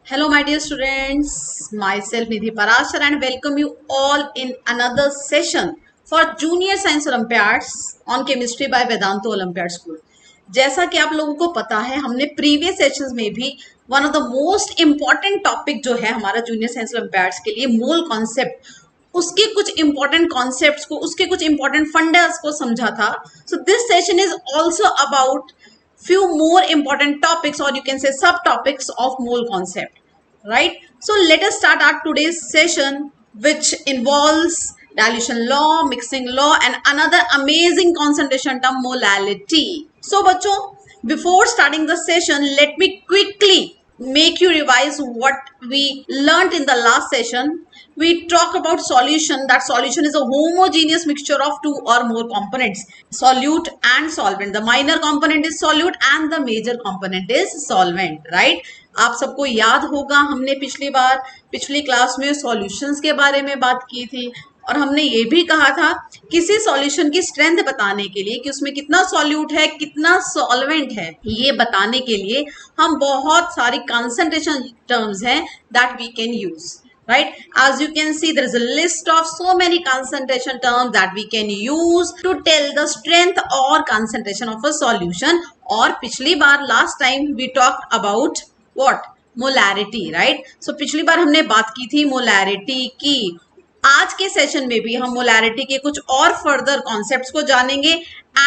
Hello, my dear students. Myself Nidhi Parashar and welcome you all in another session for Junior Science Olympiads on Chemistry by Vedantu Olympiad School. जैसा कि आप लोगों को पता है, हमने प्रीवियस सेशंस में भी one of the most important topic जो है हमारा जूनियर साइंस ओलंपियाड्स के लिए मोल कॉन्सेप्ट, उसके कुछ इंपॉर्टेंट कॉन्सेप्ट्स को, उसके कुछ इंपॉर्टेंट फंडास को समझा था. So this session is also about few more important topics, or you can say subtopics of mole concept, right? So let us start our today's session, which involves dilution law, mixing law, and another amazing concentration term, molality. So बच्चों, before starting the session, let me quickly make you revise what we learnt in the last session. We talk about solution. That solution is a homogeneous mixture of two or more components, solute and solvent. The minor component is solute and the major component is solvent, right? आप सबको याद होगा, हमने पिछली class में solutions के बारे में बात की थी और हमने ये भी कहा था किसी सॉल्यूशन की स्ट्रेंथ बताने के लिए कि उसमें कितना सॉल्यूट है, कितना सॉल्वेंट है, ये बताने के लिए हम बहुत सारी कंसंट्रेशन टर्म्स हैं that we can use. Right, as you can see, there is a list of so many concentration terms that we can use to tell the strength or concentration of a solution. और पिछली बार last time we talked about what? Molarity, right? So पिछली बार हमने बात की थी molarity की. आज के सेशन में भी हम molarity के कुछ और further concepts को जानेंगे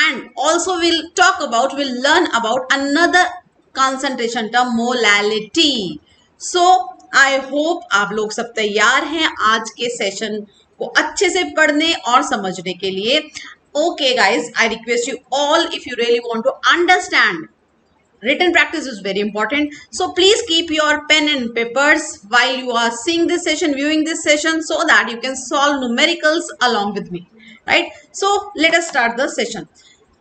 and also we'll learn about another concentration term, molality. So I hope आप लोग सब तैयार हैं आज के सेशन को अच्छे से पढ़ने और समझने के लिए. Okay guys, I request you all, if you really want to understand, written practice is very important, so please keep your pen and papers while you are seeing this session, viewing this session, so that you can solve numericals along with me, right? So let us start the session.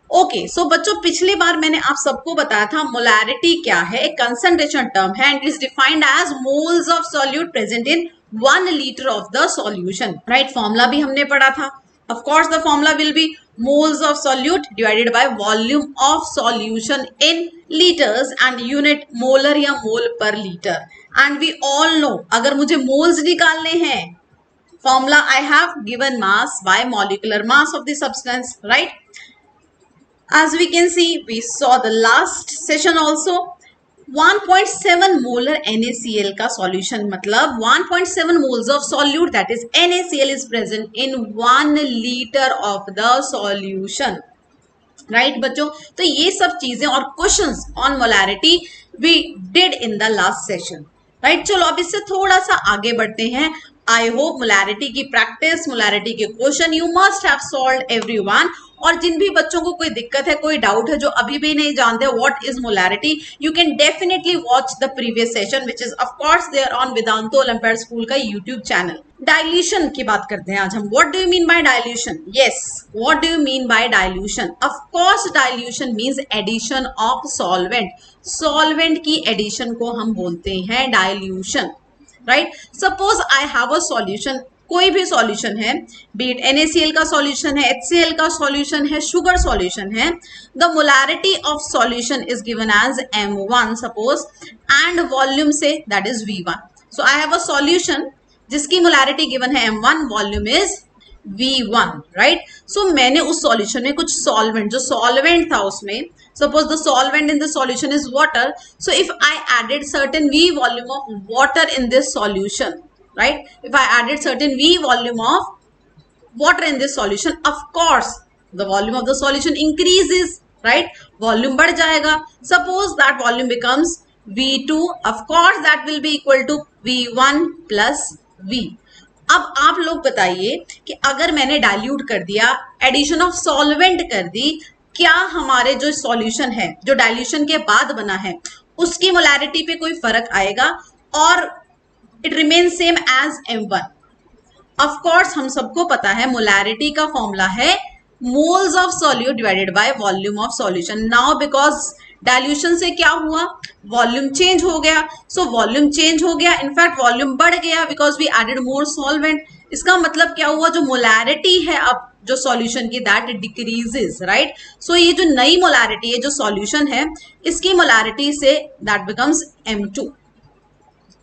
Okay, so बच्चों, पिछली बार मैंने आप सबको बताया था molarity क्या है. एक कंसंट्रेशन टर्म है and is defined as moles of solute present in 1 litre of the solution, right? Formula भी हमने पढ़ा था. Of course the formula will be moles of solute divided by volume of solution in litres and unit molar या mole per litre. And we all know, अगर मुझे moles निकालने हैं, formula I have given mass by molecular mass of the substance, right? As we can see, we saw the last session also, 1.7 molar NaCl का solution, मतलब 1.7 moles of solute, that is NaCl, is present in 1 liter of the solution, right बच्चों? तो ये सब चीजें और questions on molarity we did in the last session, right? चलो अब इससे थोड़ा सा आगे बढ़ते हैं. आई होप मोलैरिटी की प्रैक्टिस, मोलैरिटी के question you must have solved everyone. और जिन भी बच्चों को कोई दिक्कत है, कोई डाउट है, जो अभी भी नहीं जानते what is molarity, you can definitely watch the previous session which is of course there on Vedantu olympiad school का यूट्यूब चैनल. डाइल्यूशन की बात करते हैं आज हम. What do you mean by dilution? Yes, what do you mean by dilution? Of course dilution means addition of solvent. Solvent की addition को हम बोलते हैं dilution, right? Suppose I have a solution, कोई भी सॉल्यूशन है, बीट NaCl का सॉल्यूशन है, HCl का सॉल्यूशन है, शुगर सॉल्यूशन है. The molarity of solution is given as M1 suppose, and volume से that is V1. So I have a solution जिसकी मोलैरिटी गिवन है M1, volume is V1, right? सो मैंने उस solution में कुछ सॉल्वेंट, जो सॉल्वेंट था उसमें, suppose the solvent in the solution is water, so if I added certain V volume of water in this solution, right? If I added certain V volume of water in this solution, of course the volume of the solution increases, right? Volume बढ़ जाएगा. Suppose that volume becomes V2, of course that will be equal to V1 plus V. अब आप लोग बताइए कि अगर मैंने dilute कर दिया, एडिशन ऑफ सॉल्वेंट कर दी, क्या हमारे जो सॉल्यूशन है, जो डाइल्यूशन के बाद बना है, उसकी मोलैरिटी पे कोई फर्क आएगा? और it remain same as M1. Of course हम सबको पता है मोलैरिटी का फॉर्मूला है moles of solute divided by volume of solution. Now because dilution से क्या हुआ, वॉल्यूम चेंज हो गया. सो वॉल्यूम चेंज हो गया, इनफैक्ट वॉल्यूम बढ़ गया because we added more solvent. इसका मतलब क्या हुआ, जो मोलैरिटी है अब जो सॉल्यूशन की, दैट डिक्रीजेस, राइट? सो ये जो नई मोलैरिटी है, जो सॉल्यूशन है, इसकी molarity say that becomes M2.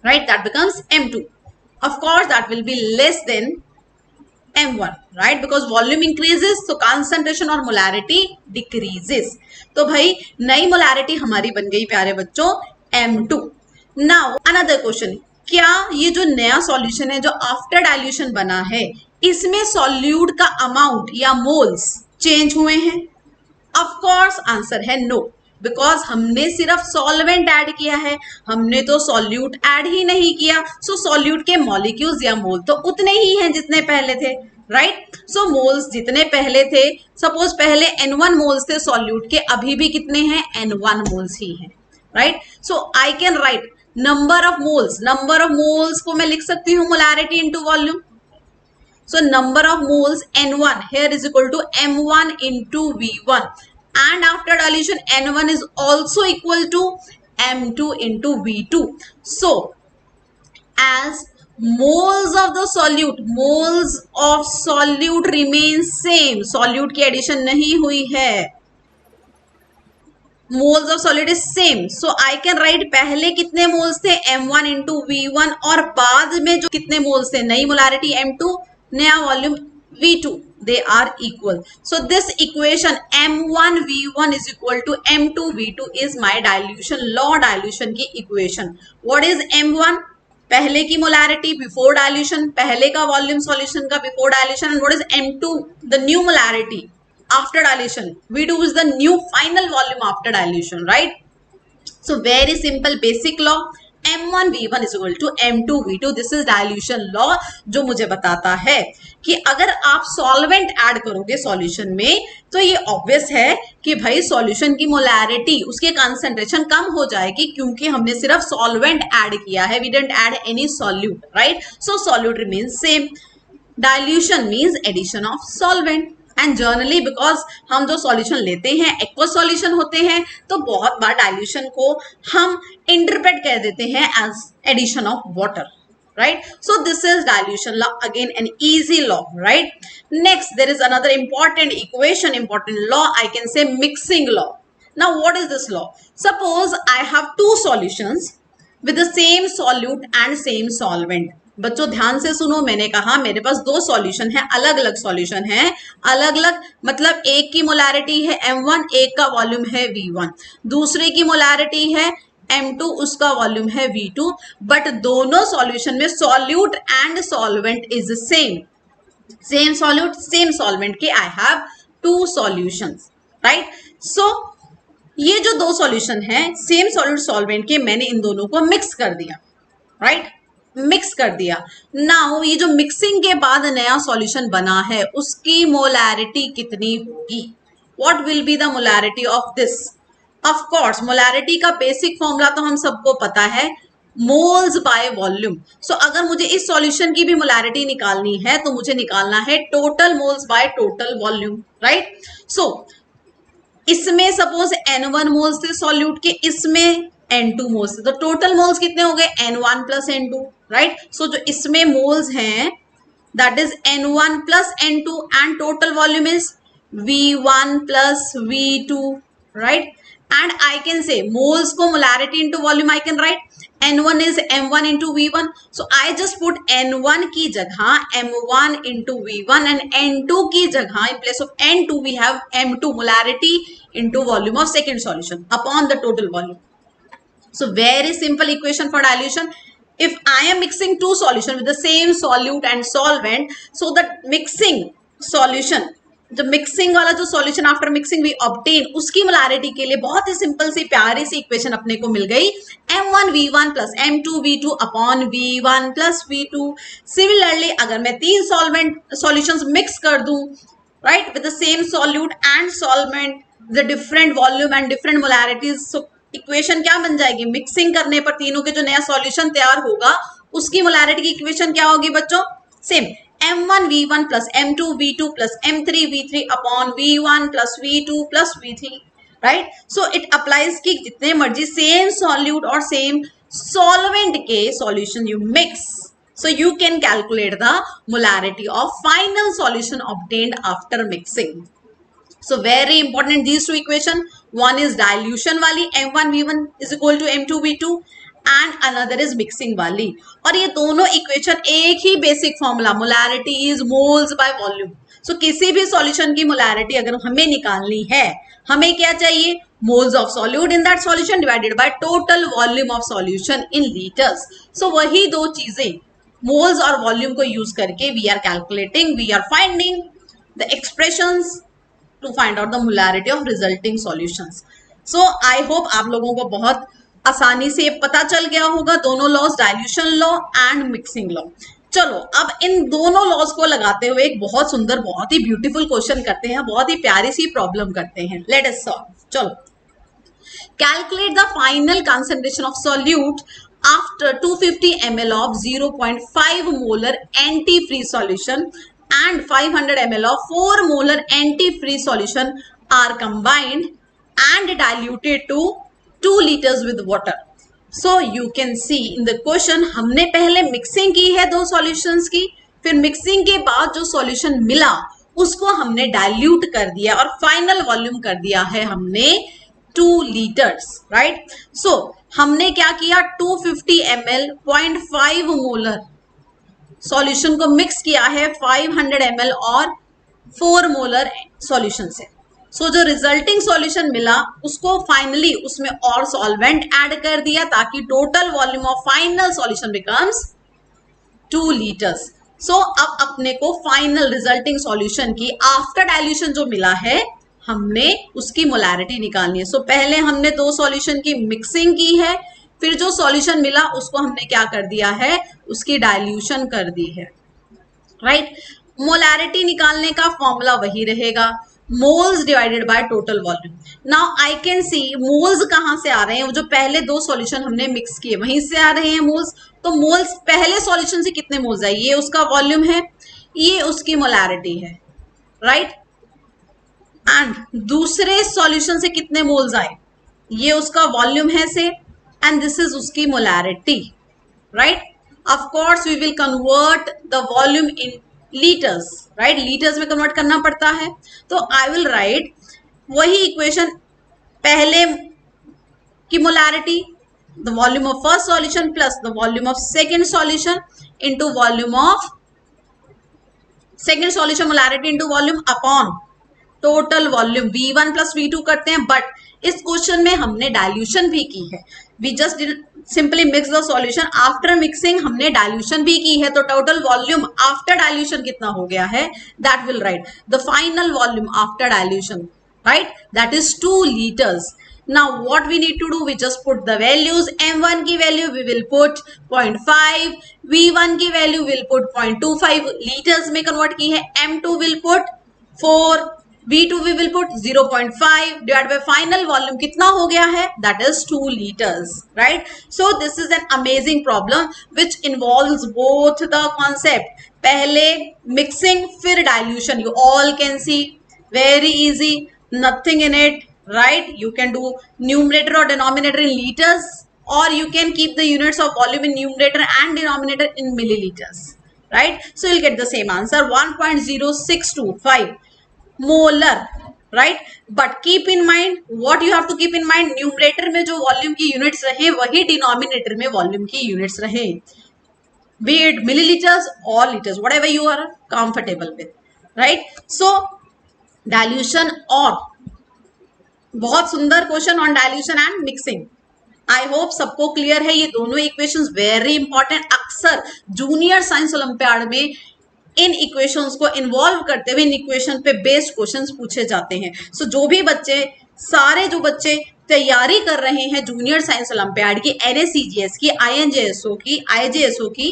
right? That becomes M2. Of course, that will be less than M1, right? Because volume increases, so concentration और molarity decreases. तो भाई नई molarity हमारी बन गई प्यारे बच्चों M2. Now another question, क्या ये जो नया सॉल्यूशन है जो आफ्टर डाइल्यूशन बना है, इसमें सॉल्यूट का अमाउंट या मोल्स चेंज हुए हैं? ऑफ कोर्स आंसर है नो, बिकॉज हमने सिर्फ सॉल्वेंट ऐड किया है, हमने तो सॉल्यूट ऐड ही नहीं किया. सो सॉल्यूट के मॉलिक्यूल्स या मोल तो उतने ही हैं जितने पहले थे, राइट? सो मोल्स जितने पहले थे, सपोज पहले N1 मोल्स थे सॉल्यूट के, अभी भी कितने हैं? N1 मोल्स ही हैं, right? So I can right number of moles. Number of moles को मैं लिख सकती हूँ molarity into volume. So number of moles N1 here is equal to M1 into V1, and after dilution N1 is also equal to M2 into V2. So as moles of the solute, moles of solute remain same, solute की addition नहीं हुई है, moles of solid is same. So I can write पहले कितने moles थे? M1 into V1, और बाद में जो कितने moles थे? नई molarity M2, नया volume V2, they are equal. So this equation M1 V1 is equal to M2 V2 is my dilution law, dilution की equation. What is M1? पहले की molarity before dilution, पहले का वॉल्यूम सॉल्यूशन का before dilution. And what is M2? The new molarity after dilution. V2 is the new final volume after dilution, right? So very simple basic law. M1 V1 is equal to M2 V2. This is dilution law, जो मुझे बताता है कि अगर आप solvent add करोगे solution में, तो ये ऑब्वियस है कि भाई सॉल्यूशन की मोलैरिटी, उसके कंसंट्रेशन कम हो जाएगी, क्योंकि हमने सिर्फ सॉल्वेंट ऐड किया है. We didn't add any solute, right? So solute remains same. Dilution means addition of solvent. And generally because हम जो सॉल्यूशन लेते हैं एक्वस सॉल्यूशन होते हैं, तो बहुत बार डाइल्यूशन को हम इंटरप्रेट कर देते हैं as addition of water, right? So this is dilution law, again an easy law, right? Next there is another important equation, important law, I can say mixing law. Now what is this law? Suppose I have two solutions with the same solute and same solvent. बच्चों ध्यान से सुनो, मैंने कहा मेरे पास दो solution है, अलग अलग सॉल्यूशन है, अलग अलग मतलब एक की मोलैरिटी है M1, एक का वॉल्यूम है V1, दूसरे की मोलैरिटी है M2, उसका वॉल्यूम है V2, बट दोनों सॉल्यूशन में solute and solvent is same. Same solute same solvent के I have two solutions, right? So ये जो दो सॉल्यूशन है सेम सॉल्यूट सॉल्वेंट के, मैंने इन दोनों को मिक्स कर दिया, राइट? मिक्स कर दिया. नाउ ये जो मिक्सिंग के बाद नया सॉल्यूशन बना है, उसकी मोलैरिटी कितनी होगी? What will be the molarity of this? Of course molarity का बेसिक फॉर्मूला तो हम सबको पता है, मोल्स बाय वॉल्यूम. सो अगर मुझे इस सॉल्यूशन की भी मोलैरिटी निकालनी है, तो मुझे निकालना है total moles by total volume, right? So इसमें सपोज N1 मोल्स थे सॉल्यूट के, इसमें N2 मोल्स थे, तो टोटल मोल्स कितने हो गए? N1 plus N2, right? सो जो इसमें मोल्स हैं that is N1 plus N2 and total volume is V1 plus V2, right? And I can say moles को molarity into volume I can write N1 is M1 into V1. So I just put N1 की जगह M1 into V1 and N2 की जगह in place of N2 we have M2 molarity into volume of second solution upon the total volume. So very simple equation for dilution. If I am mixing two solution with the same solute and solvent, so that mixing solution, जो mixing वाला जो solution after mixing we obtain, उसकी molarity के लिए बहुत ही simple सी प्यारी सी equation अपने को मिल गई, M1 V1 plus M2 V2 upon V1 plus V2. Similarly अगर मैं तीन सॉल्यूशंस मिक्स कर दूं, right, with the same solute and solvent, the different volume and different molarities, so equation क्या बन जाएगी? मिक्सिंग करने पर तीनों के जो नया सॉल्यूशन तैयार होगा, उसकी मोलैरिटी की इक्वेशन क्या होगी बच्चों? Same M1 V1 plus M2 V2 plus M3 V3 upon V1 plus V2 plus V3, right? So it applies कि जितने मर्जी सेम सॉल्यूट और सेम सॉल्वेंट के solution you mix, so you can calculate the molarity of final solution obtained after mixing. So very important these two equation. One is dilution वाली M1 V1 is equal to M2 V2, and another is mixing वाली, और ये दोनों equation एक ही basic formula, molarity is moles by volume. So किसी भी solution की मोलैरिटी अगर हमें निकालनी है, हमें क्या चाहिए, moles of solute in that solution divided by total volume of solution in litres. So वही दो चीजें, मोल्स और वॉल्यूम को यूज करके we are calculating, we are finding the expressions to find out the molarity of resulting solutions. So I hope आप लोगों को बहुत आसानी से पता चल गया होगा दोनों laws, dilution law and mixing law. चलो अब इन दोनों लॉज को लगाते हुए एक बहुत सुंदर, बहुत ही ब्यूटीफुल क्वेश्चन करते हैं, बहुत ही प्यारी सी प्रॉब्लम करते हैं। Let us solve. चलो, calculate the final concentration of solute after 250 ml of 0.5 molar anti-freeze solution and 500 ml of 4 molar anti-freeze solution are combined and diluted to 2 liters with water. So you can see in the question, हमने पहले mixing की है दो solutions की, फिर mixing के बाद जो सॉल्यूशन मिला उसको हमने डाइल्यूट कर दिया और फाइनल वॉल्यूम कर दिया है हमने 2 लीटर्स, राइट। सो हमने क्या किया, 250 ml 0.5 मोलर सॉल्यूशन को मिक्स किया है 500 ml और 4 मोलर सॉल्यूशन से। सो जो रिजल्टिंग सॉल्यूशन मिला उसको फाइनली उसमें और सॉल्वेंट ऐड कर दिया ताकि total volume of final solution becomes 2 litres. So अब अपने को फाइनल रिजल्टिंग सॉल्यूशन की आफ्टर डाइल्यूशन जो मिला है हमने उसकी मोलैरिटी निकालनी है। सो पहले हमने दो सॉल्यूशन की मिक्सिंग की है, फिर जो सॉल्यूशन मिला उसको हमने क्या कर दिया है, उसकी डाइल्यूशन कर दी है, राइट। मोलैरिटी निकालने का फॉर्मूला वही रहेगा, moles divided by total volume. Now I can see moles कहां से आ रहे हैं, वो जो पहले दो सॉल्यूशन हमने मिक्स किए वहीं से आ रहे हैं मोल्स। तो मोल्स पहले सॉल्यूशन से कितने मोल्स आए, ये उसका वॉल्यूम है, ये उसकी मोलैरिटी है, राइट। एंड दूसरे सॉल्यूशन से कितने मोल्स आए, ये उसका वॉल्यूम है से, एंड दिस इज उसकी molarity, right. Of course we will convert the volume in litres, right, litres में कन्वर्ट करना पड़ता है। तो आई विल राइट वही इक्वेशन, पहले की molarity the volume of first solution plus the volume of second solution into volume of second solution, molarity into volume upon total volume, V1 plus V2 करते हैं, but इस question में हमने dilution भी की है। We just simply mix the solution, after mixing हमने dilution भी की है, तो टोटल वॉल्यूम आफ्टर डाइल्यूशन कितना हो गया है, that will write the final volume after dilution, right, that is 2 litres. Now what we need to do, we just put the values, m1 की value we will put 0.5, v1 की value will put 0.25, litres में convert की है, m2 will put 4, V2 we will put 0.5 divided by final volume कितना हो गया है, that is 2 liters, right? So this is an amazing problem which involves both the concept, पहले mixing फिर dilution, you all can see, very easy, nothing in it, right? You can do numerator or denominator in liters, or you can keep the units of volume in numerator and denominator in milliliters, right? So you'll get the same answer, 1.0625 molar, right. But keep in mind, what you have to keep in mind, numerator में जो volume की units रहे वही denominator में volume की units रहे, be it millilitres और litres, whatever you are comfortable with, right. So dilution, और बहुत सुंदर question on dilution and mixing. I hope सबको क्लियर है, ये दोनों इक्वेशंस वेरी इंपॉर्टेंट, अक्सर जूनियर साइंस ओलंपियाड में इन इक्वेशंस को इन्वॉल्व करते हुए इन इक्वेशन पे बेस्ड क्वेश्चंस पूछे जाते हैं। सो जो भी बच्चे, सारे जो बच्चे तैयारी कर रहे हैं जूनियर साइंस ओलंपियाड की, NSCGS की, INJSO की, IJSO की,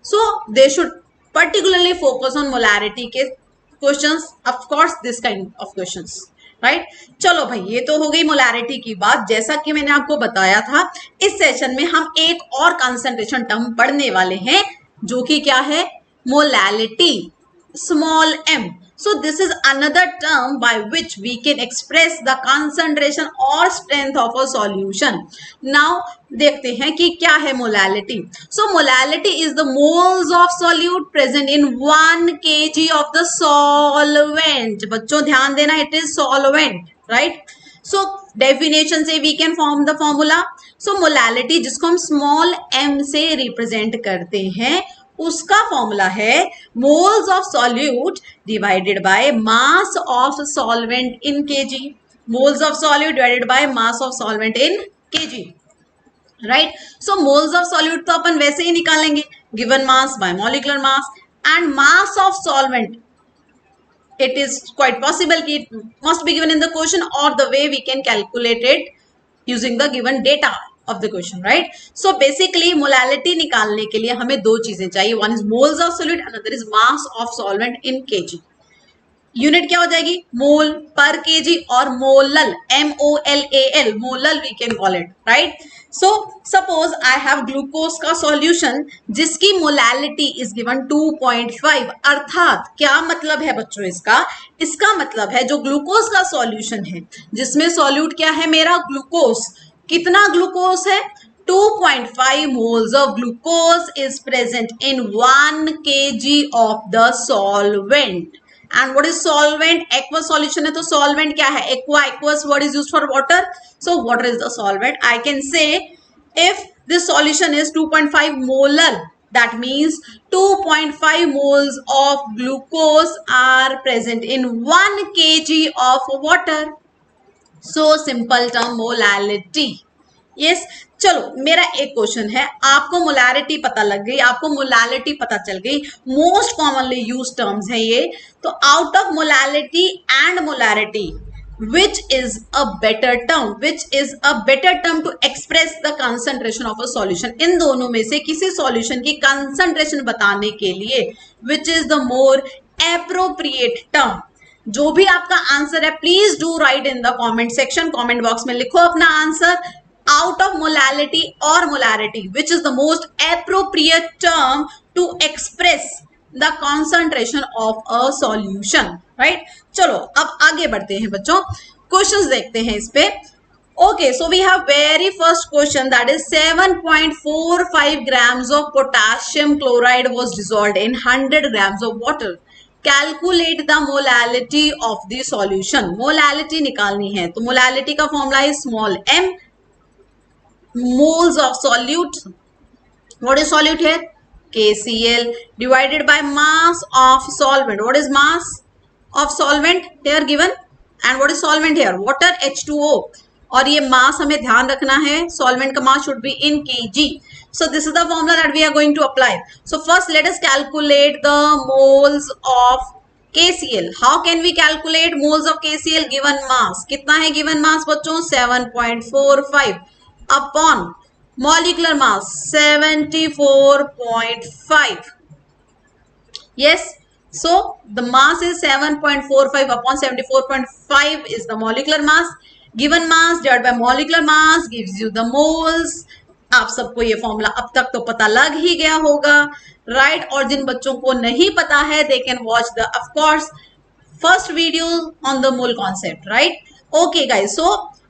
so they should particularly focus on molarity के questions, of course this kind of questions, right. चलो भाई, ये तो हो गई मोलैरिटी की बात। जैसा कि मैंने आपको बताया था, इस सेशन में हम एक और कंसंट्रेशन टर्म पढ़ने वाले हैं जो कि क्या है, molality, small m. So this is another term by which we can express the concentration or strength of a solution. Now देखते हैं कि क्या है molality. So molality is the moles of solute present in 1 kg of the solvent. बच्चों ध्यान देना, it is solvent, right? So definition से we can form the formula. So molality जिसको हम स्मॉल m से रिप्रेजेंट करते हैं उसका फॉर्मूला है moles of solute divided by mass of solvent in KG. Moles of solute divided by mass of solvent in KG. Right. So moles of solute तो अपन वैसे ही निकालेंगे given mass by molecular mass and mass of solvent. It is quite possible कि it must be given in the question or the way we can calculate it using the given data of the question, right? So basically molality निकालने के लिए हमें दो चीजें चाहिए. One is moles of solute, another is mass of solvent in kg. Unit क्या हो जाएगी? मोल पर केजी और molal MOLAL molal we can call it. Right. So suppose I have glucose का सॉल्यूशन जिसकी मोलैलिटी इज गिवन 2.5. अर्थात क्या मतलब है बच्चों इसका? इसका मतलब है जो ग्लूकोज का सॉल्यूशन है जिसमें सॉल्यूट क्या है मेरा? ग्लूकोज. कितना ग्लूकोज है? 2.5 moles of glucose is present in 1 kg of the solvent. And what is solvent? Aqueous solution है तो solvent क्या है? Aqueous word is used for water. So water is the solvent. I can say if this solution is 2.5 molar, that means 2.5 moles of glucose are present in 1 kg of water. So simple term molality. Yes. चलो मेरा एक question है. आपको molarity पता लग गई, आपको molality पता चल गई. मोस्ट कॉमनली यूज टर्म्स है ये. तो out of molality and molarity which is a better term, which is a better term to express the concentration of a solution. इन दोनों में से किसी सॉल्यूशन की कंसंट्रेशन बताने के लिए which is the more appropriate term. जो भी आपका आंसर है please do right in the comment section. Comment box में लिखो अपना answer. Out of molality or molarity, which is the most appropriate term to express the concentration of a solution, right? चलो अब आगे बढ़ते हैं बच्चों. क्वेश्चंस देखते हैं इस पे. Okay, so we have very first question, that is 7.45 grams of potassium chloride was dissolved in 100 grams of water. Calculate the molality of the solution. Molality निकालनी है तो molality का फॉर्मूला है small m. Moles of solute. What is solute here? KCl divided by mass of solvent. What is mass of solvent here given? And what is solvent here? Water, H2O. और ये mass हमें ध्यान रखना है. Solvent का mass should be in kg. So this is the formula that we are going to apply. So first let us calculate the moles of KCl. How can we calculate moles of KCl given mass? कितना है given mass बच्चों? 7.45 upon molecular mass 74.5. Yes, so the mass is 7.45 upon 74.5 is the molecular mass. Given mass divided by molecular mass gives you the moles. आप सबको ये formula अब तक तो पता लग ही गया होगा, राइट? और जिन बच्चों को नहीं पता है they can watch the of course first video on the mole concept, right? Okay guys, so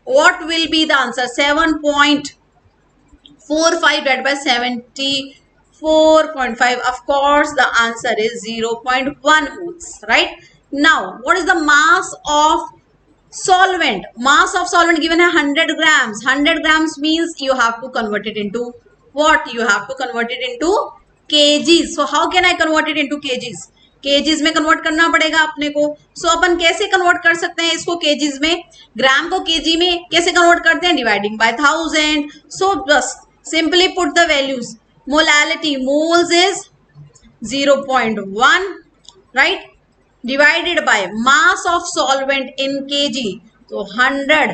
what will be the answer? 7.45 divided by 74.5. Of course, the answer is 0.1 moles, right? Now, what is the mass of solvent? Mass of solvent given है 100 grams. 100 grams means you have to convert it into what? You have to convert it into kgs. So, how can I convert it into kgs? KGs में convert करना पड़ेगा अपने को. सो अपन कैसे convert कर सकते हैं इसको केजीज में? ग्राम को केजी में कैसे कन्वर्ट करते हैं? Dividing by 1000. सो बस simply put the values. Molality moles is 0.1, right? Divided by mass of solvent in KG, तो 100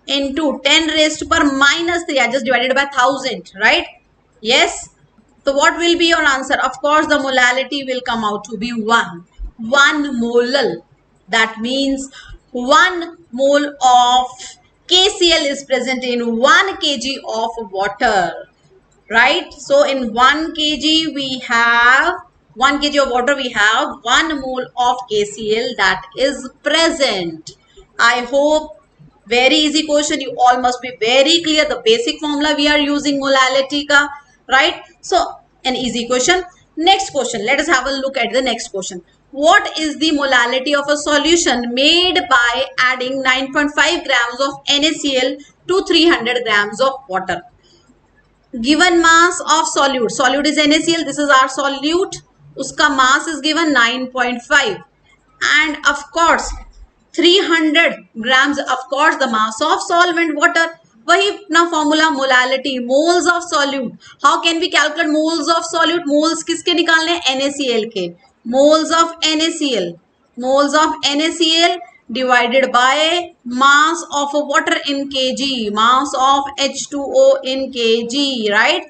into 10 raised to power -3. I just divided by 1000, right? Yes. So what will be your answer? Of course, the molality will come out to be 1. 1 molal. That means 1 mole of KCl is present in 1 kg of water. Right? So in 1 kg we have 1 kg of water, we have 1 mole of KCl that is present. I hope very easy question. You all must be very clear. The basic formula we are using molality ka. Right? So, an easy question. Next question. Let us have a look at the next question. What is the molality of a solution made by adding 9.5 grams of NaCl to 300 grams of water? Given mass of solute is NaCl, this is our solute, uska mass is given 9.5, and of course 300 grams, of course the mass of solvent water. वही अपना formula molality, moles of solute. How can we calculate moles of solute? Moles किसके निकालने हैं? NaCl के. Moles of NaCl, moles of NaCl divided by mass of water in kg, mass of H2O in kg, right?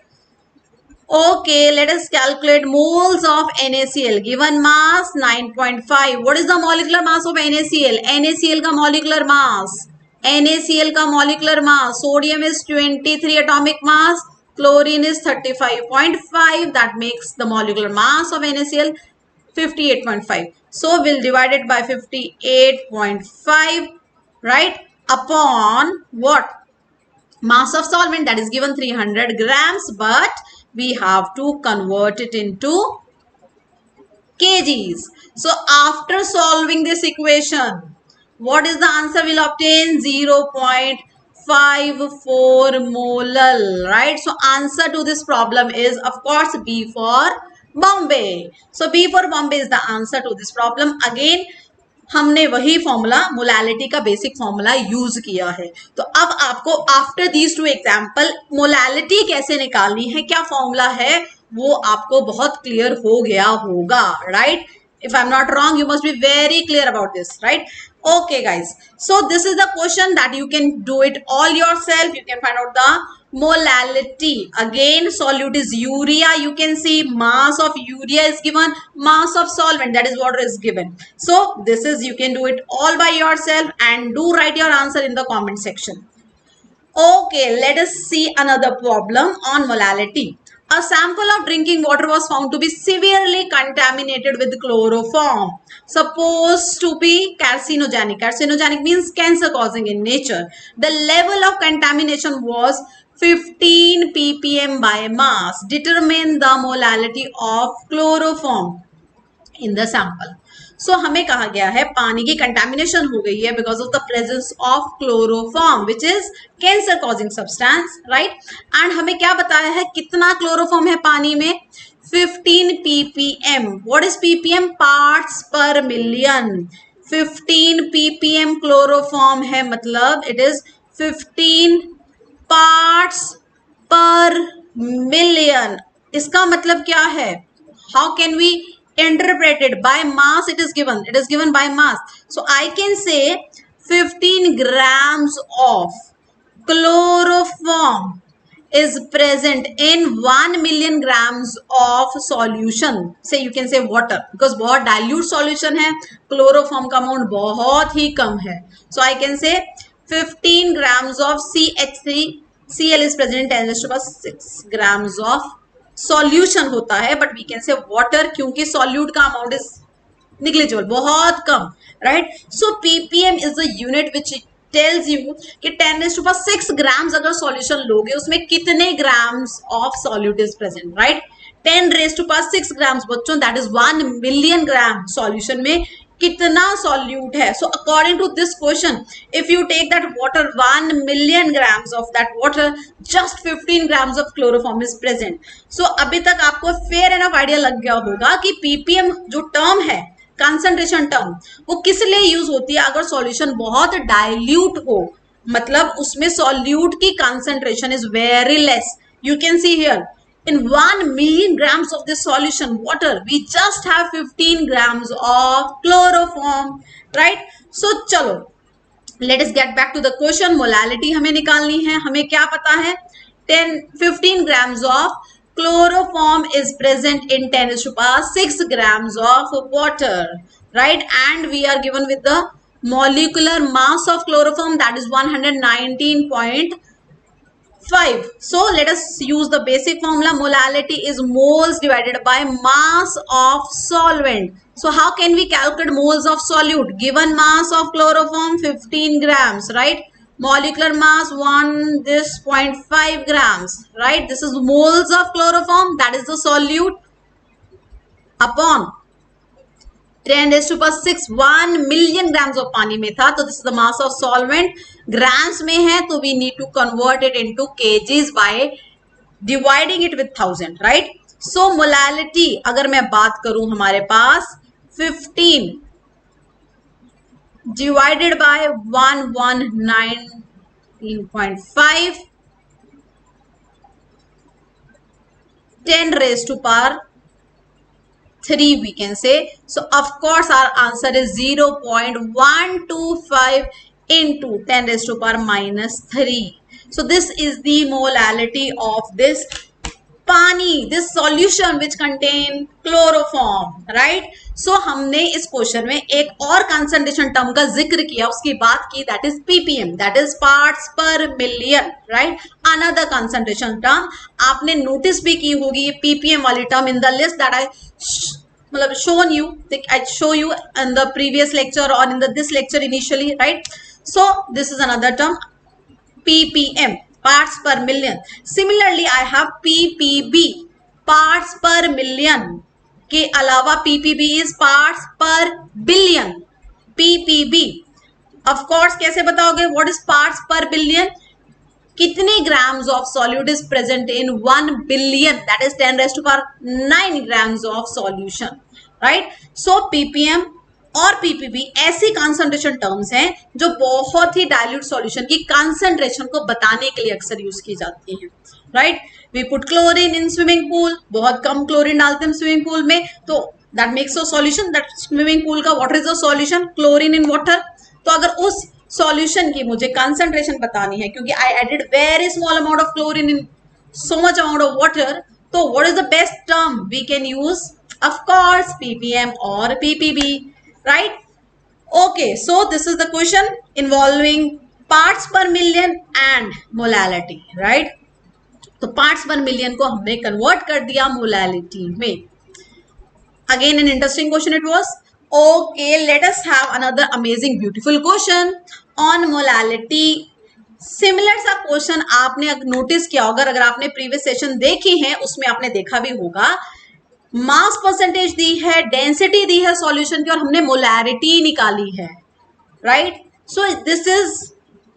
Okay, let us calculate moles of NaCl. Given mass 9.5. What is the molecular mass of NaCl? NaCl का molecular mass. NaCl का molecular mass. Sodium is 23 atomic mass. Chlorine is 35.5. That makes the molecular mass of NaCl 58.5. So we'll divide it by 58.5, right? Upon what? Mass of solvent, that is given 300 grams, but we have to convert it into kgs. So after solving this equation, what is the answer we'll obtain? 0.54 molal, right? So answer to this problem is, of course, B for Bombay. So B for Bombay is the answer to this problem. Again, हमने वही formula molality का basic formula use किया है. तो अब आपको after these two example molality कैसे निकालनी है, क्या फॉर्मूला है, वो आपको बहुत क्लियर हो गया होगा, right? If I'm not wrong, you must be very clear about this, right? Okay, guys. So this is the question that you can do it all yourself. You can find out the molality. Again, solute is urea. You can see mass of urea is given, mass of solvent, that is water, is given. So this is, you can do it all by yourself, and do write your answer in the comment section. Okay, let us see another problem on molality. A sample of drinking water was found to be severely contaminated with chloroform, supposed to be carcinogenic. Carcinogenic means cancer causing in nature. The level of contamination was 15 ppm by mass. Determine the molality of chloroform in the sample. So हमें कहा गया है पानी की contamination हो गई है because of the presence of chloroform which is cancer causing substance, right? And हमें क्या बताया है, कितना क्लोरोफॉर्म है पानी में? 15 ppm. What is ppm? Parts per million. 15 ppm chloroform है, मतलब it is 15 parts per million. इसका मतलब क्या है? How can we interpreted? By mass it is given by mass. So I can say 15 grams of chloroform is present in 1 million grams of solution. Say you can say water, because बहुत dilute solution है, chloroform का amount बहुत ही कम है. So I can say 15 grams of CH3Cl is present in 10⁻⁶ grams of solution होता है, but we can say water, क्योंकि solute का amount is negligible, बहुत कम, right? So ppm is the unit which tells you कि 10⁶ grams अगर solution लोगे उसमें कितने grams of solute is present, right? 10⁶ grams बच्चों, that is 1 million gram solution में कितना सॉल्यूट है. So according to this question, if you take that water 1 million grams of that water, just 15 grams of chloroform is present. So अभी तक आपको fair enough idea लग गया होगा कि पीपीएम जो टर्म है, कंसंट्रेशन टर्म, वो किस लिए यूज होती है? अगर सॉल्यूशन बहुत डाइल्यूट हो, मतलब उसमें सॉल्यूट की concentration is very less. You can see here in 1 million grams of this solution water, we just have 15 grams of chloroform, right? So चलो, let us get back to the question. Molality हमें निकालनी है. हमें क्या पता है? 15 grams of chloroform is present in 10⁶ grams of water, right? And we are given with the molecular mass of chloroform, that is 119.5. So let us use the basic formula. Molality is moles divided by mass of solvent. So how can we calculate moles of solute? Given mass of chloroform 15 grams, right? Molecular mass 0.5 grams, right? This is moles of chloroform, that is the solute, upon 10⁶ 1 million grams of पानी में था, तो this is the mass of solvent, grams में है तो we need to convert it into KGs by dividing it with 1000, right. So molality अगर मैं बात करूं, हमारे पास 15 divided by 1119.5 10⁻³ we can say. So of course our answer is 0.125 into 10⁻⁻3. So this is the molality of this पानी, this solution which contain chloroform, right? So हमने इस question में एक और कंसंट्रेशन टर्म का जिक्र किया, उसकी बात की, that is ppm, that is parts per million, right? Another concentration term आपने नोटिस भी की होगी, ये ppm वाली term in the list that I मतलब shown you, I show you in the previous lecture or in this lecture initially, right? So this is another term ppm, parts per million. Similarly I have ppb, parts per million के अलावा ppb is parts per billion. ppb of course कैसे बताओगे, what is parts per billion? कितने grams of solute is present in 1 billion, that is 10⁻⁹ grams of solution, right? So ppm और ppb ऐसी concentration terms हैं जो बहुत ही dilute solution की कंसंट्रेशन को बताने के लिए अक्सर यूज की जाती हैं, right. We put chlorine in swimming pool, बहुत कम क्लोरीन डालते हैं स्विमिंग पूल में, तो that makes a solution, that swimming pool का water is a solution, chlorine in water. तो अगर उस सॉल्यूशन की मुझे कंसंट्रेशन बतानी है, क्योंकि I added very small amount of chlorine in so much amount of water, तो what is the best term we can use? Of course ppm और ppb, right? Okay, so this is the question involving parts per million and molality, right? तो parts per million को हमने convert कर दिया molality में. Again an interesting question it was. Okay, let us have another amazing beautiful question on molality. Similar सा question आपने notice किया होगा, अगर आपने प्रीवियस सेशन देखी है उसमें आपने देखा भी होगा, मास परसेंटेज दी है, डेंसिटी दी है सॉल्यूशन की और हमने मोलैरिटी निकाली है, right? So this is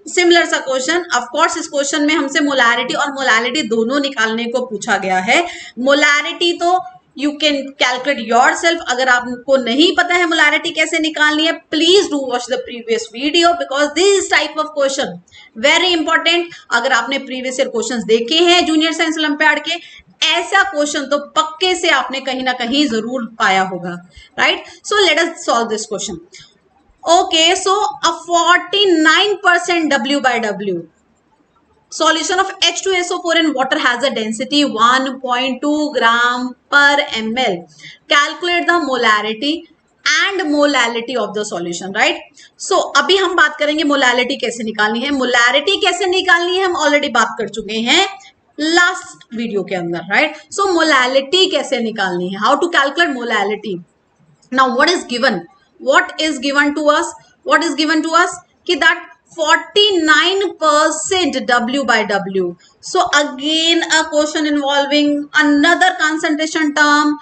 similar सा क्वेश्चन। ऑफ कोर्स इस क्वेश्चन में हमसे मोलैरिटी और मोलैलिटी दोनों निकालने को पूछा गया है। मोलैरिटी तो you can calculate your self, अगर आपको नहीं पता है मोलैरिटी कैसे निकालनी है, please do watch the previous video because this type of question very important. अगर आपने प्रीवियस ईयर क्वेश्चंस देखे हैं जूनियर साइंस ओलंपियाड के, ऐसा क्वेश्चन तो पक्के से आपने कहीं ना कहीं जरूर पाया होगा, right? So let us solve this question. Okay, so a 49% W/W solution of H2SO4 in water has a density 1.2 gram per ml. Calculate the molarity and molality of the solution, right? So अभी हम बात करेंगे molality कैसे निकालनी है। Molarity कैसे निकालनी है हम ऑलरेडी बात कर चुके हैं लास्ट वीडियो के अंदर, राइट? सो मोलालिटी कैसे निकालनी है, how to calculate molality. Now what is given, what is given to us कि that 49% W/W. So again a question involving another concentration term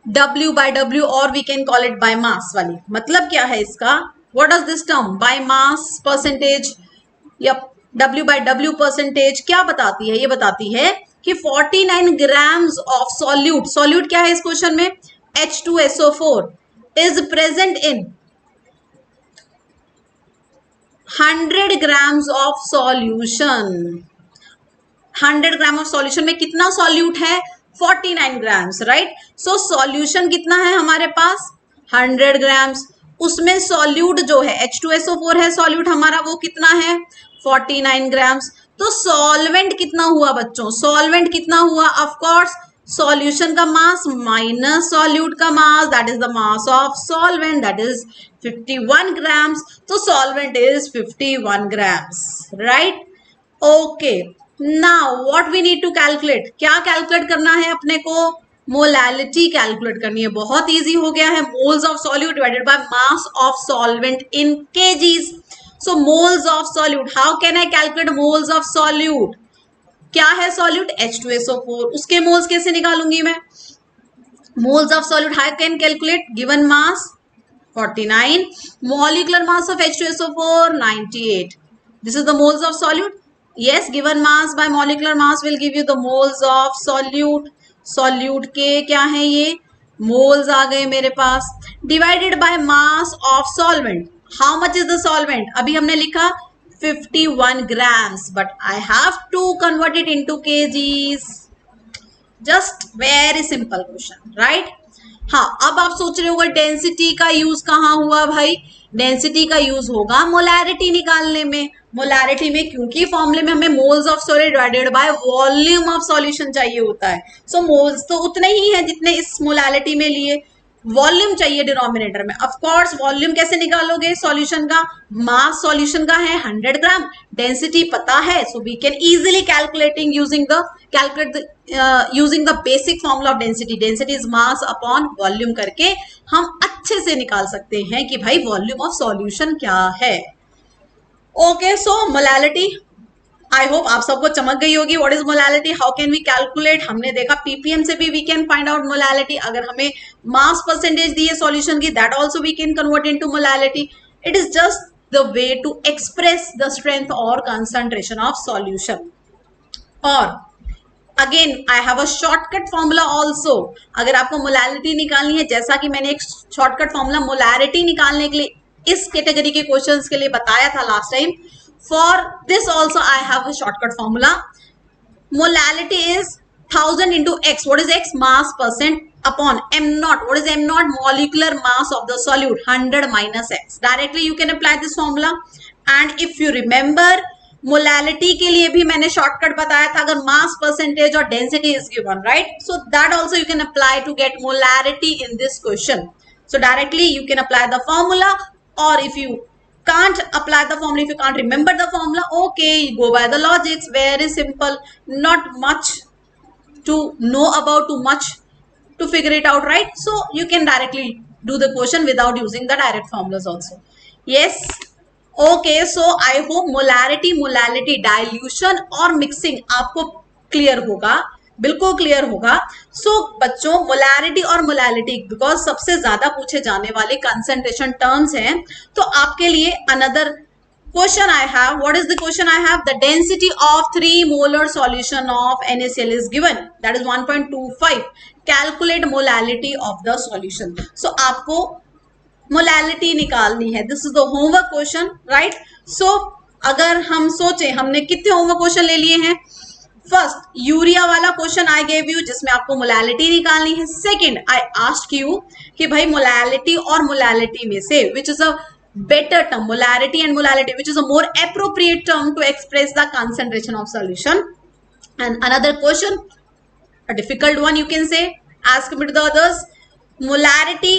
W/W, or we can call it by mass वाली। मतलब क्या है इसका, what does this term by mass percentage या W/W percentage क्या बताती है? ये बताती है कि 49 grams of solute क्या है इस क्वेश्चन में, H2SO4 is present in 100 grams of solution. 100 gram of solution में कितना सॉल्यूट है, 49 ग्राम्स, राइट? सो सॉल्यूशन कितना है हमारे पास, 100 ग्राम्स। उसमें सॉल्यूट जो है H2SO4 है सॉल्यूट हमारा, वो कितना है, 49 ग्राम्स। तो सॉल्वेंट कितना हुआ बच्चों, सॉल्वेंट कितना हुआ, ऑफ कोर्स सॉल्यूशन का मास माइनस सॉल्यूट का mass, that is the mass of solvent, that is 51 grams. तो solvent is 51 grams, right? Okay, now what we need to calculate, क्या कैलकुलेट करना है अपने को, मोलैलिटी कैलकुलेट करनी है। बहुत इजी हो गया है, moles of solute divided by mass of solvent in KGs. So moles of solute, how can I calculate moles of solute, क्या है सॉल्यूट, H2SO4, उसके मोल्स कैसे निकालूंगी मैं, moles of solute how can calculate, given mass 49. Molecular mass of H2SO4 98. This is the moles of solute. Yes, given mass by molecular mass will give you the moles of solute. Solute के क्या है ये moles आ गए मेरे पास. Divided by mass of solvent. How much is the solvent? अभी हमने लिखा 51 grams, but I have to convert it into kgs. Just very simple question, right. हाँ, अब आप सोच रहे होगा डेंसिटी का यूज कहाँ हुआ भाई. डेंसिटी का यूज होगा मोलैरिटी निकालने में. मोलैरिटी में क्योंकि फॉर्मूले में हमें moles of solid divided by volume of solution चाहिए होता है. सो मोल्स तो उतने ही है जितने इस मोलैरिटी में लिए. वॉल्यूम चाहिए डिनोमिनेटर में. ऑफ कोर्स वॉल्यूम कैसे निकालोगे सॉल्यूशन का. मास सॉल्यूशन का है 100 ग्राम. डेंसिटी पता है, so we can easily calculating using the basic formula of density. Density is mass upon volume करके हम अच्छे से निकाल सकते हैं कि भाई वॉल्यूम ऑफ सॉल्यूशन क्या है. Okay, so molality I hope आप सबको चमक गई होगी. What is molality, how can we calculate. हमने देखा पीपीएम से भी we can find out molality. अगर हमें मास परसेंटेज दी है सॉल्यूशन की, that also we can convert into molality. It is just the way to express the strength और कंसंट्रेशन ऑफ सॉल्यूशन. और again I have a shortcut formula also. अगर आपको molality निकालनी है, जैसा कि मैंने एक शॉर्टकट फॉर्मूला मोलैरिटी निकालने के लिए इस कैटेगरी के क्वेश्चंस के लिए बताया था last time. For this also I have a shortcut formula. Molality is 1000 into x. What is x? Mass percent upon m naught. What is m naught? Molecular mass of the solute. 100 minus x. Directly you can apply this formula. And if you remember, molality के लिए भी मैंने shortcut बताया था. अगर mass percentage और density is given, right? So that also you can apply to get molarity in this question. So directly you can apply the formula, or if you can't apply the formula, if you can't remember the formula, okay, go by the logics. Very simple, not much to know about, too much to figure it out, right? So you can directly do the question without using the direct formulas also. Yes, okay, so I hope molality, dilution और mixing आपको clear होगा, बिल्कुल clear होगा. सो बच्चों, molarity और molality because सबसे ज्यादा पूछे जाने वाले कंसंट्रेशन टर्म्स हैं, तो आपके लिए another question I have. What is the question I have? The density of 3 molar solution of NaCl is given, that is 1.25. Calculate molality of the solution. So आपको मोलैलिटी निकालनी है. This is the homework question, right. So अगर हम सोचें, हमने कितने homework question ले लिए हैं. फर्स्ट, यूरिया वाला क्वेश्चन आई गेव यू, जिसमें आपको मोलैलिटी निकालनी है. सेकंड, आई आस्क्ड यू कि भाई मोलैलिटी और मोलैलिटी में से which is a better term, molarity and molality, which is a more appropriate term to express the concentration of solution. And another question, a difficult one you can say as compare to the others, molarity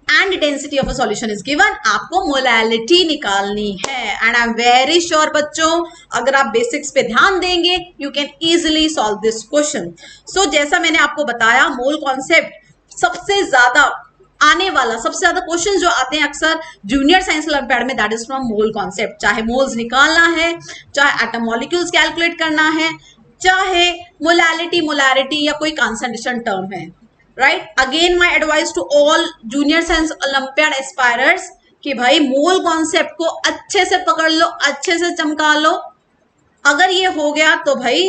and density of a solution is given. आपको molality निकालनी है. And I am very sure बच्चों, अगर आप basics पे ध्यान देंगे, you can easily solve this question. So जैसा मैंने आपको बताया, मोल कॉन्सेप्ट सबसे ज्यादा आने वाला, सबसे ज्यादा क्वेश्चन जो आते हैं अक्सर जूनियर साइंस ओलंपियाड में, that is from mole concept. चाहे मोल्स निकालना है, चाहे एटम मॉलिक्यूल्स कैलकुलेट करना है, चाहे मोलैलिटी, मोलैरिटी या कोई कंसंट्रेशन टर्म है, right? Again my advice to all junior science olympiad aspirers कि भाई मोल कॉन्सेप्ट को अच्छे से पकड़ लो, अच्छे से चमका लो. अगर ये हो गया तो भाई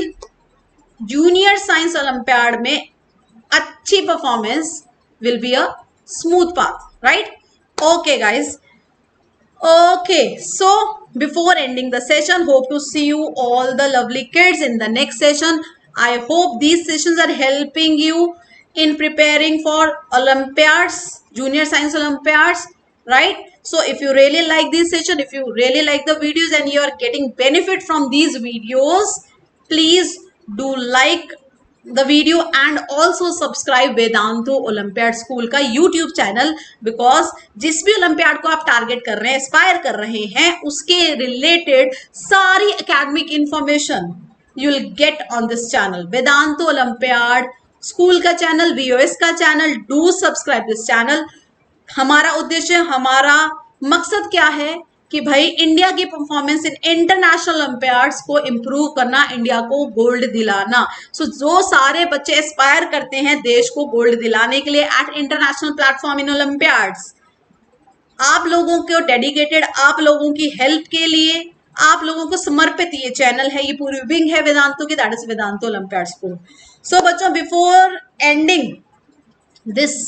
जूनियर साइंस ओलंपियाड में अच्छी performance will be a smooth path, right. Okay guys, okay, so before ending the session, hope to see you all the lovely kids in the next session. I hope these sessions are helping you in preparing for Olympiads, junior science Olympiads, right? So if you really like this session, if you really like the videos and you are getting benefit from these videos, please do like the video and also subscribe वेदांतो olympiad school का YouTube channel, because जिस भी olympiad को आप target कर रहे हैं, Aspire कर रहे हैं, उसके रिलेटेड सारी academic information you will get on this channel. वेदांतो olympiad school का चैनल, VOS का channel. Do subscribe this channel. हमारा उद्देश्य, हमारा मकसद क्या है कि भाई इंडिया की परफॉर्मेंस इन इंटरनेशनल ओलंपियाड्स को इम्प्रूव करना, इंडिया को गोल्ड दिलाना. सो जो सारे बच्चे एस्पायर करते हैं देश को गोल्ड दिलाने के लिए at international platform in olympiads, आप लोगों को डेडिकेटेड, आप लोगों की हेल्प के लिए, आप लोगों को समर्पित ये चैनल है, ये पूरी विंग है वेदांतो की, that is Vedantu olympiad school. So बच्चों, बिफोर एंडिंग दिस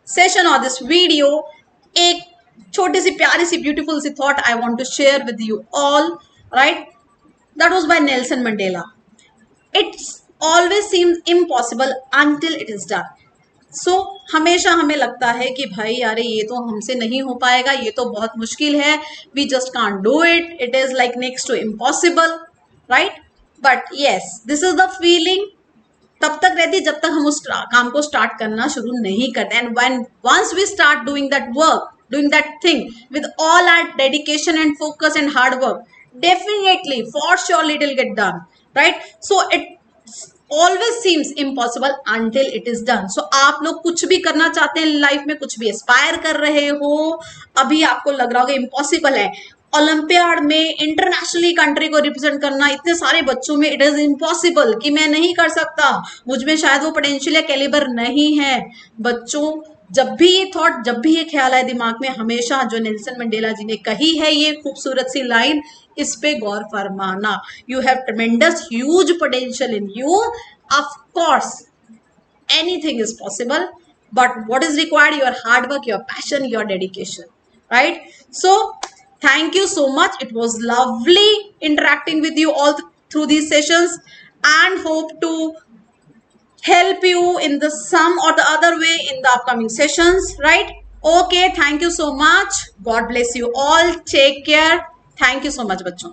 सेशन और दिस वीडियो, एक छोटी सी प्यारी सी ब्यूटीफुल सी thought I want to share with you all, right? That was by Nelson Mandela. It's always seems impossible until it is done. So हमेशा हमें लगता है कि भाई अरे ये तो हमसे नहीं हो पाएगा, ये तो बहुत मुश्किल है, we just can't do it, it is like next to impossible, right? But yes, this is the feeling तब तक रहती जब तक हम उस काम को स्टार्ट करना शुरू नहीं करते। And when once we start doing that work, doing that thing with all our dedication and focus and hard work, definitely for surely it will get done, right? So it always seems impossible until it is done. So आप लोग कुछ भी करना चाहते हैं life में, कुछ भी एस्पायर कर रहे हो, अभी आपको लग रहा होगा इम्पॉसिबल है, ओलंपियाड में इंटरनेशनली कंट्री को रिप्रेजेंट करना इतने सारे बच्चों में, इट इज इम्पॉसिबल कि मैं नहीं कर सकता, मुझ में शायद वो पोटेंशियल या कैलिबर नहीं है। बच्चों, जब भी ये थॉट, जब भी ये ख्याल आए दिमाग में, हमेशा जो नेल्सन मंडेला जी ने कही है ये खूबसूरत सी लाइन, इस पे गौर फरमाना। You have tremendous huge potential in you, of course anything is possible, but what is required? Your hard work, your passion, your dedication, right? So thank you so much. It was lovely interacting with you all through these sessions, and hope to help you in the some or the other way in the upcoming sessions, right? Okay, thank you so much. God bless you all. Take care. Thank you so much, bachcho.